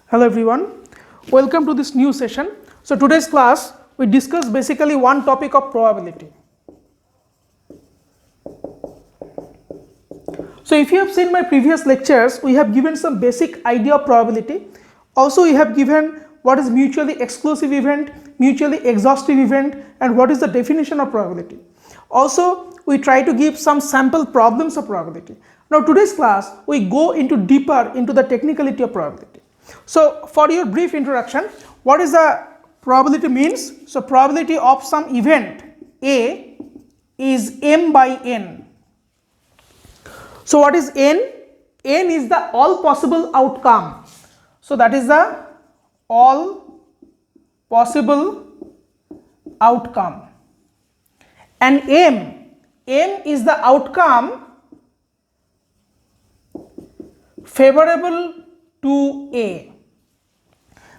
Hello everyone, welcome to this new session. So today's class we discuss basically one topic of probability. So if you have seen my previous lectures, we have given some basic idea of probability. Also we have given what is mutually exclusive event, mutually exhaustive event, and what is the definition of probability. Also we try to give some sample problems of probability. Now today's class we go into deeper into the technicality of probability. So for your brief introduction, what is the probability means? So probability of some event A is m by n. So what is n? N is the all possible outcome. So that is the all possible outcome. And m is the outcome favorable to A.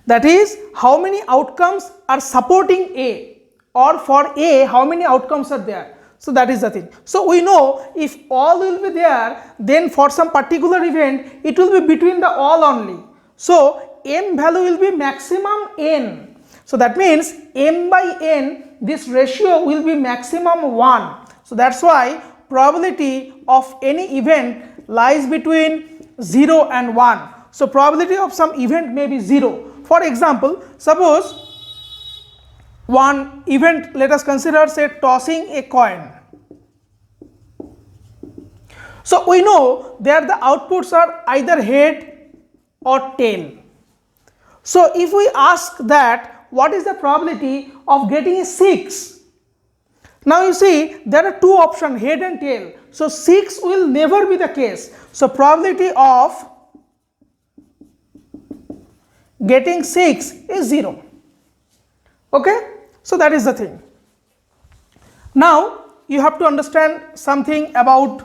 That is, how many outcomes are supporting A, or for A how many outcomes are there. So that is the thing. So we know if all will be there, then for some particular event it will be between the all only. So m value will be maximum n. So that means m by n, this ratio will be maximum 1. So that's why probability of any event lies between 0 and 1. So probability of some event may be 0. For example, suppose one event, let us consider say tossing a coin. So we know there the outputs are either head or tail. So if we ask that what is the probability of getting a 6? Now you see there are two options, head and tail. So 6 will never be the case. So probability of getting 6 is 0. Okay, so that is the thing. Now you have to understand something about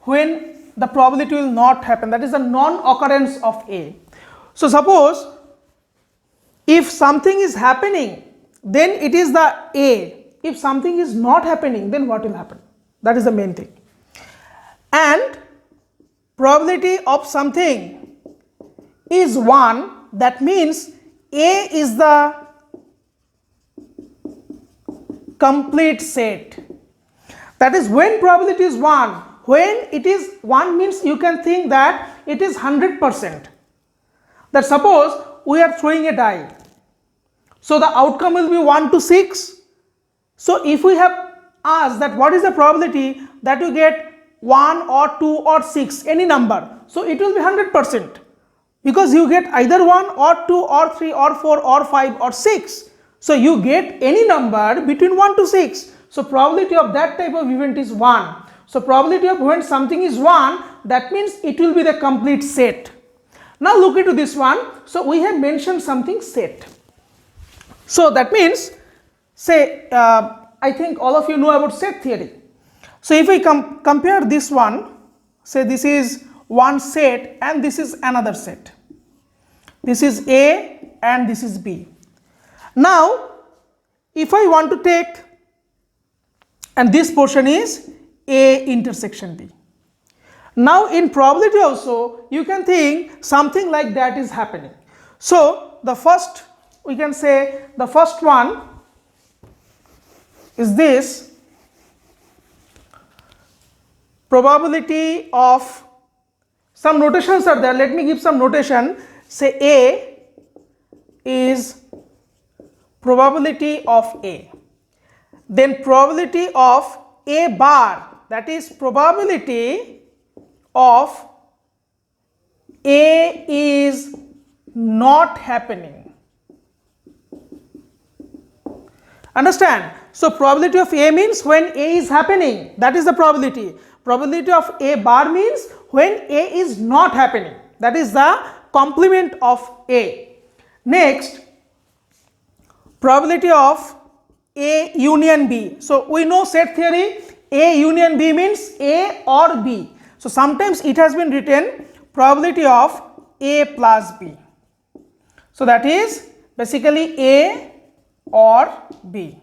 when the probability will not happen, that is the non-occurrence of A. So suppose if something is happening, then it is the A. If something is not happening, then what will happen? That is the main thing. And probability of something is 1. That means A is the complete set. That is when probability is 1. When it is 1 means you can think that it is 100%. That suppose we are throwing a die. So the outcome will be 1 to 6. So if we have asked that what is the probability that you get 1 or 2 or 6, any number, so it will be 100%. Because you get either 1 or 2 or 3 or 4 or 5 or 6. So you get any number between 1 to 6. So probability of that type of event is 1. So probability of when something is 1, that means it will be the complete set. Now look into this one. So we have mentioned something set. So that means say I think all of you know about set theory. So if we compare this one, say this is one set and this is another set. This is A and this is B. Now if I want to take, and this portion is A intersection B. Now in probability also you can think something like that is happening. So the first, we can say the first one is this probability of, some notations are there, let me give some notation. Say A is probability of A, then probability of A bar, that is probability of A is not happening. Understand? So probability of A means when A is happening, that is the probability. Probability of A bar means when A is not happening, that is the complement of A. Next, probability of A union B. So we know set theory, A union B means A or B. So sometimes it has been written probability of A plus B. So that is basically A or B.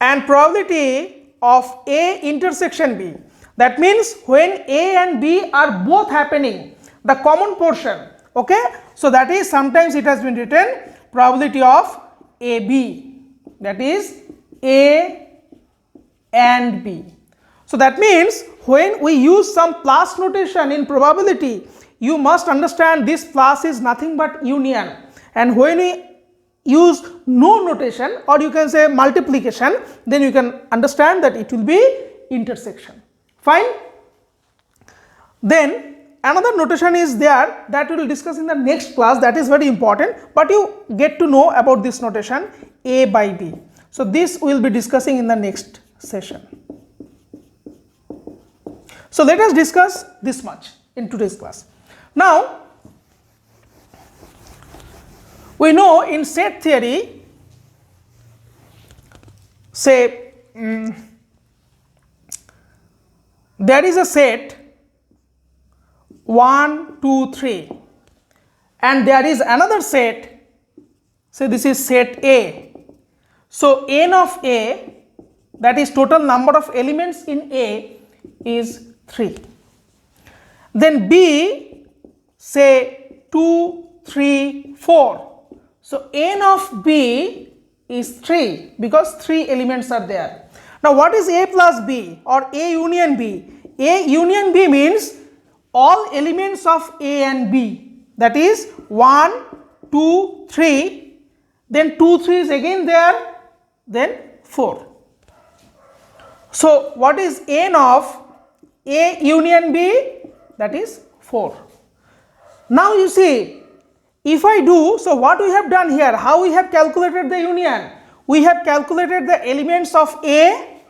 And probability of A intersection B, that means when A and B are both happening, the common portion, Okay, so that is, sometimes it has been written probability of AB, that is A and B. So that means when we use some plus notation in probability, you must understand this plus is nothing but union, and when we use no notation, or you can say multiplication, then you can understand that it will be intersection. Fine. Then another notation is there that we will discuss in the next class, that is very important, but you get to know about this notation A by B. So this we will be discussing in the next session. So let us discuss this much in today's class. Now we know in set theory, say there is a set 1, 2, 3, and there is another set, say this is set A. So n of A, that is total number of elements in A, is 3. Then B, say 2, 3, 4. So n of B is 3 because 3 elements are there. Now what is A plus B or A union B? A union B means all elements of A and B, that is 1, 2, 3, then 2, 3 is again there, then 4. So what is n of A union B? That is 4. Now you see, if I do, so what we have done here, how we have calculated the union? We have calculated the elements of A,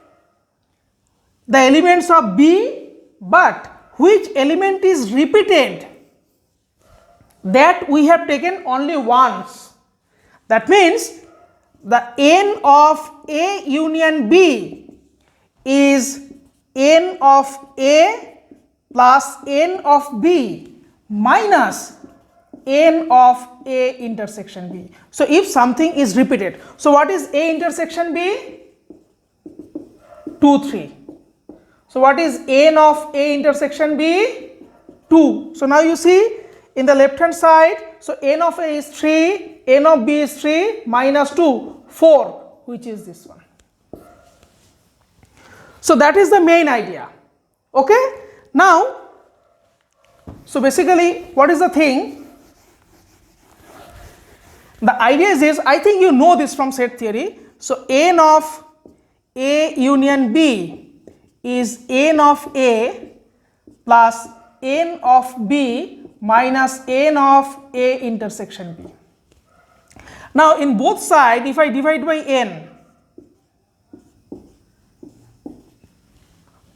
the elements of B, but which element is repeated, that we have taken only once. That means the n of A union B is n of A plus n of B minus n of A intersection B. So if something is repeated, so what is A intersection B? 2, 3. So what is n of A intersection B? 2. So now you see in the left hand side, so n of A is 3, n of B is 3 minus 2, 4, which is this one. So that is the main idea. Okay. Now, so basically what is the thing? The idea is this, I think you know this from set theory. So n of A union B is n of A plus n of B minus n of A intersection B. Now in both sides, if I divide by n,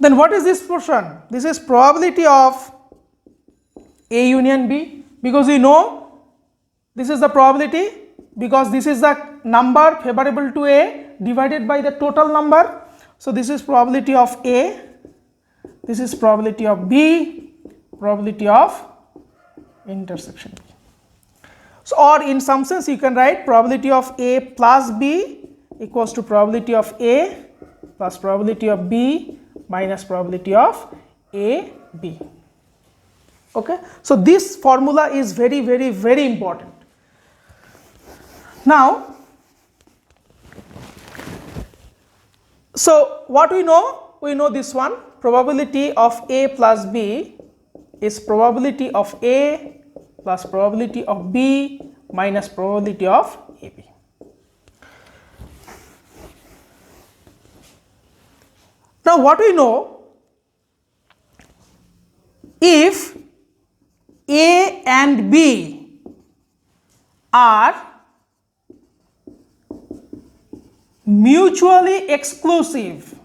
then what is this portion? This is probability of A union B, because we know this is the probability, because this is the number favorable to A divided by the total number. So this is probability of A, this is probability of B, probability of intersection B. So or in some sense you can write probability of A plus B equals to probability of A plus probability of B minus probability of A B. Okay. So this formula is very, very, very important. Now, so what we know? We know this one, probability of A plus B is probability of A plus probability of B minus probability of AB. Now what we know, if A and B are mutually exclusive.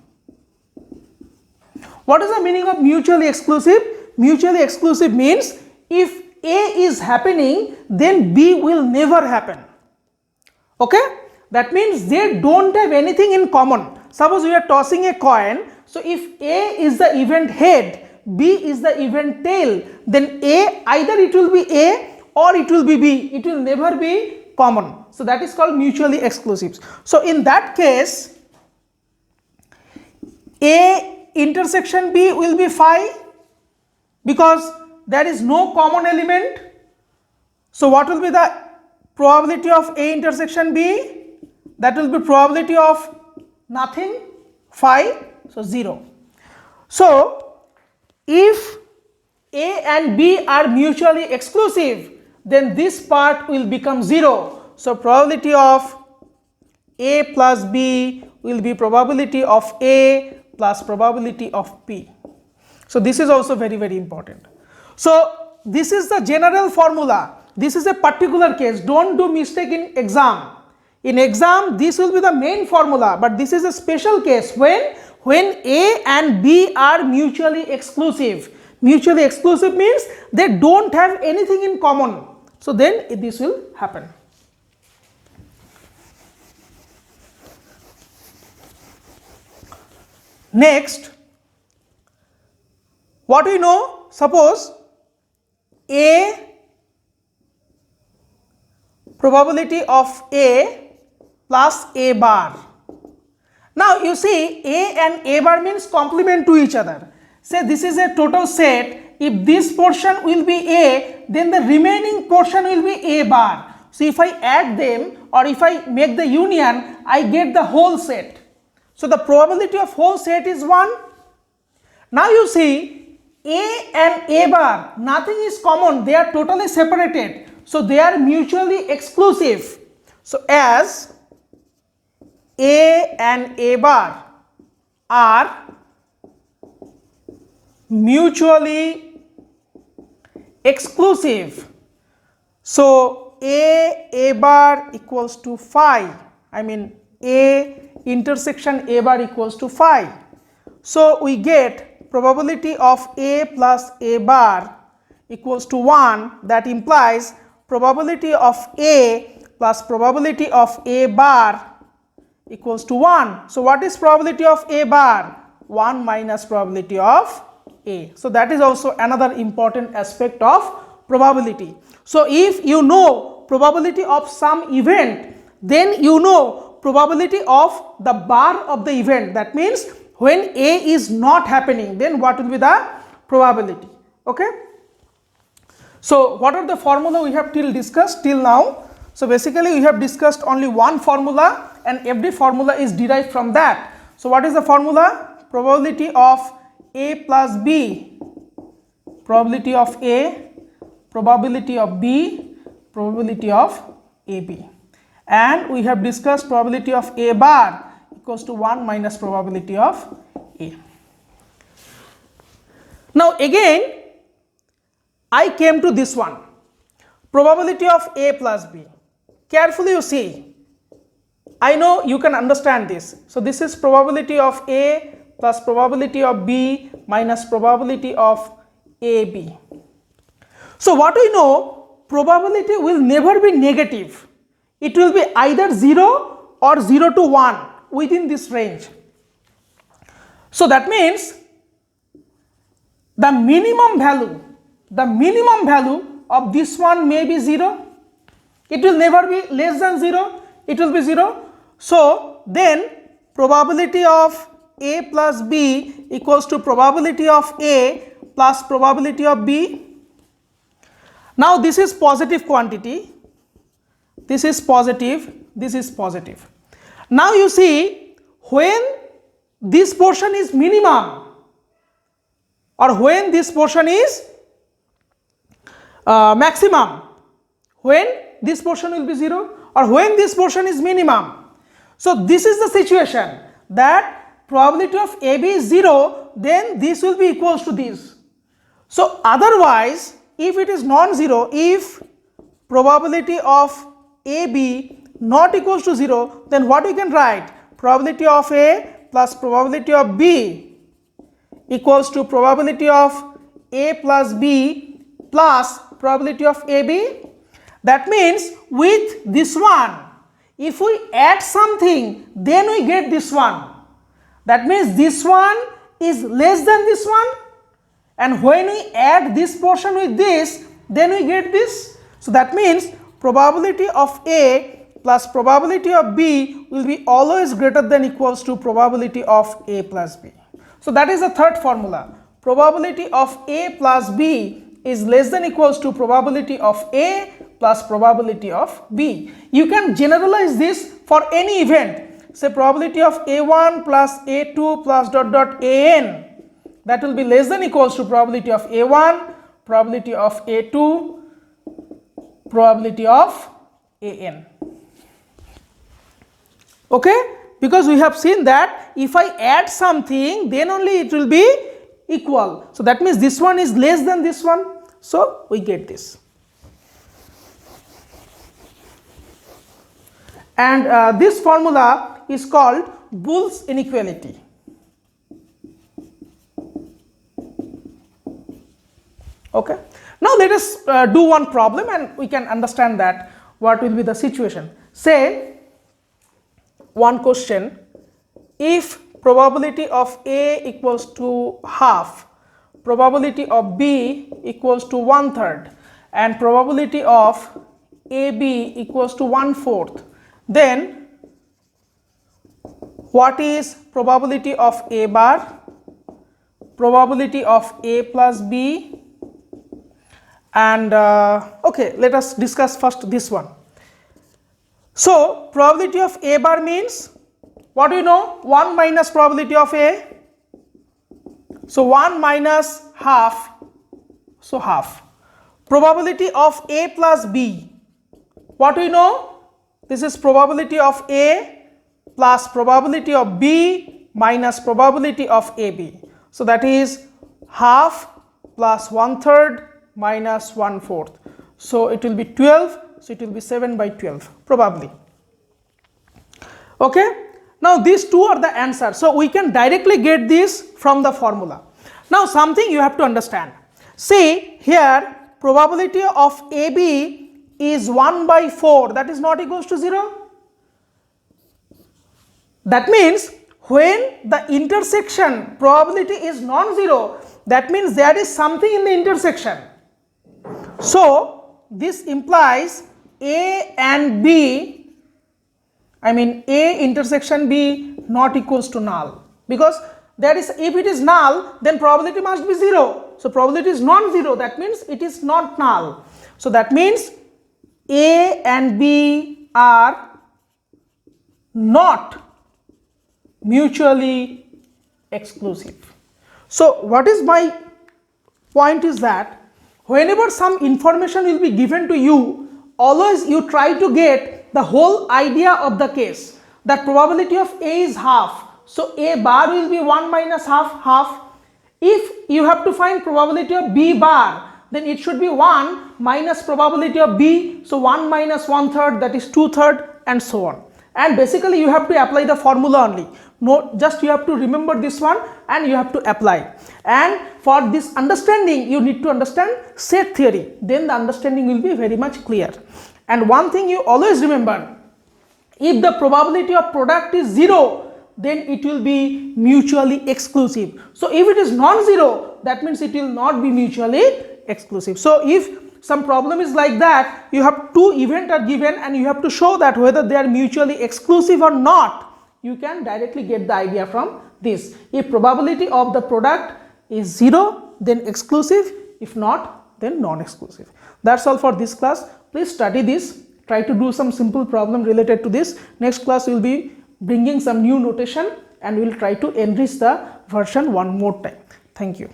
What is the meaning of mutually exclusive? Mutually exclusive means if A is happening, then B will never happen. Okay? That means they don't have anything in common. Suppose we are tossing a coin, so if A is the event head, B is the event tail, then A, either it will be A or it will be B, it will never be common. So that is called mutually exclusive. So in that case, A intersection B will be phi, because there is no common element. So what will be the probability of A intersection B? That will be probability of nothing, phi, so 0. So if A and B are mutually exclusive, then this part will become 0. So probability of A plus B will be probability of A plus probability of B. So this is also very, very important. So this is the general formula. This is a particular case. Don't do mistake in exam. In exam, this will be the main formula, but this is a special case when A and B are mutually exclusive. Mutually exclusive means they don't have anything in common. So then this will happen. Next, what we know, suppose A, probability of A plus A bar. Now you see A and A bar means complement to each other. Say this is a total set. If this portion will be A, then the remaining portion will be A bar. So if I add them or if I make the union, I get the whole set. So the probability of whole set is 1. Now you see A and A bar, nothing is common, they are totally separated. So they are mutually exclusive. So as A and A bar are mutually exclusive, so A bar equals to phi, I mean A intersection A bar equals to phi. So we get probability of A plus A bar equals to 1, that implies probability of A plus probability of A bar equals to 1. So what is probability of A bar? 1 minus probability of A. So that is also another important aspect of probability. So if you know probability of some event, then you know probability of the bar of the event. That means when A is not happening, then what will be the probability. Okay. So what are the formula we have discussed till now? So basically we have discussed only one formula and every formula is derived from that. So what is the formula? Probability of A plus B, probability of A, probability of B, probability of AB. And we have discussed probability of A bar equals to 1 minus probability of A. Now again I came to this one, probability of A plus B. Carefully you see, I know you can understand this. So this is probability of A plus probability of B minus probability of AB. So what we know, probability will never be negative. It will be either 0 or 0 to 1 within this range. So that means the minimum value of this one may be 0. It will never be less than 0. It will be 0. So then probability of A plus B equals to probability of A plus probability of B. Now this is positive quantity. This is positive. This is positive. Now you see, when this portion is minimum or when this portion is maximum, when this portion will be 0 or when this portion is minimum. So this is the situation that probability of AB is 0, then this will be equals to this. So otherwise, if it is non-zero, if probability of AB not equals to 0, then what we can write? Probability of A plus probability of B equals to probability of A plus B plus probability of AB. That means with this one, if we add something, then we get this one. That means this one is less than this one, and when we add this portion with this, then we get this. So that means probability of A plus probability of B will be always greater than equals to probability of A plus B. So that is the third formula. Probability of A plus B is less than equals to probability of A plus probability of B. You can generalize this for any event. Say probability of A1 plus A2 plus dot dot AN, that will be less than equals to probability of A1, probability of A2, probability of AN. Okay, because we have seen that if I add something, then only it will be equal. So that means this one is less than this one. So we get this. And this formula is called Boole's inequality. Okay. Now let us do one problem and we can understand that what will be the situation. Say one question, if probability of A equals to half, probability of B equals to 1/3 and probability of AB equals to 1/4, then what is probability of A bar, probability of A plus B, and okay, let us discuss first this one. So probability of A bar means, what do you know? 1 minus probability of A. So 1 minus half, so half. Probability of A plus B, what do you know? This is probability of A plus probability of B minus probability of AB. So that is half plus 1/3 minus 1/4. So it will be 12. So it will be 7 by 12 probably. Okay. Now these two are the answers. So we can directly get this from the formula. Now something you have to understand. See here, probability of AB is 1 by 4, that is not equals to 0. That means when the intersection probability is non-zero, that means there is something in the intersection. So this implies A and B, I mean A intersection B not equals to null, because there is, if it is null then probability must be 0. So probability is non-zero, that means it is not null. So that means A and B are not mutually exclusive. So what is my point is that whenever some information will be given to you, always you try to get the whole idea of the case. That probability of A is half, so A bar will be 1 minus half. If you have to find probability of B bar, then it should be 1 minus probability of B, so 1 minus 1/3, that is 2/3, and so on. And basically you have to apply the formula only. No, just you have to remember this one and you have to apply. And for this understanding you need to understand set theory, then the understanding will be very much clear. And one thing you always remember, if the probability of product is 0, then it will be mutually exclusive. So if it is non-zero, that means it will not be mutually exclusive. So if some problem is like that, you have two events are given and you have to show that whether they are mutually exclusive or not. You can directly get the idea from this. If probability of the product is 0, then exclusive. If not, then non-exclusive. That's all for this class. Please study this. Try to do some simple problem related to this. Next class we will be bringing some new notation and we will try to enrich the version one more time. Thank you.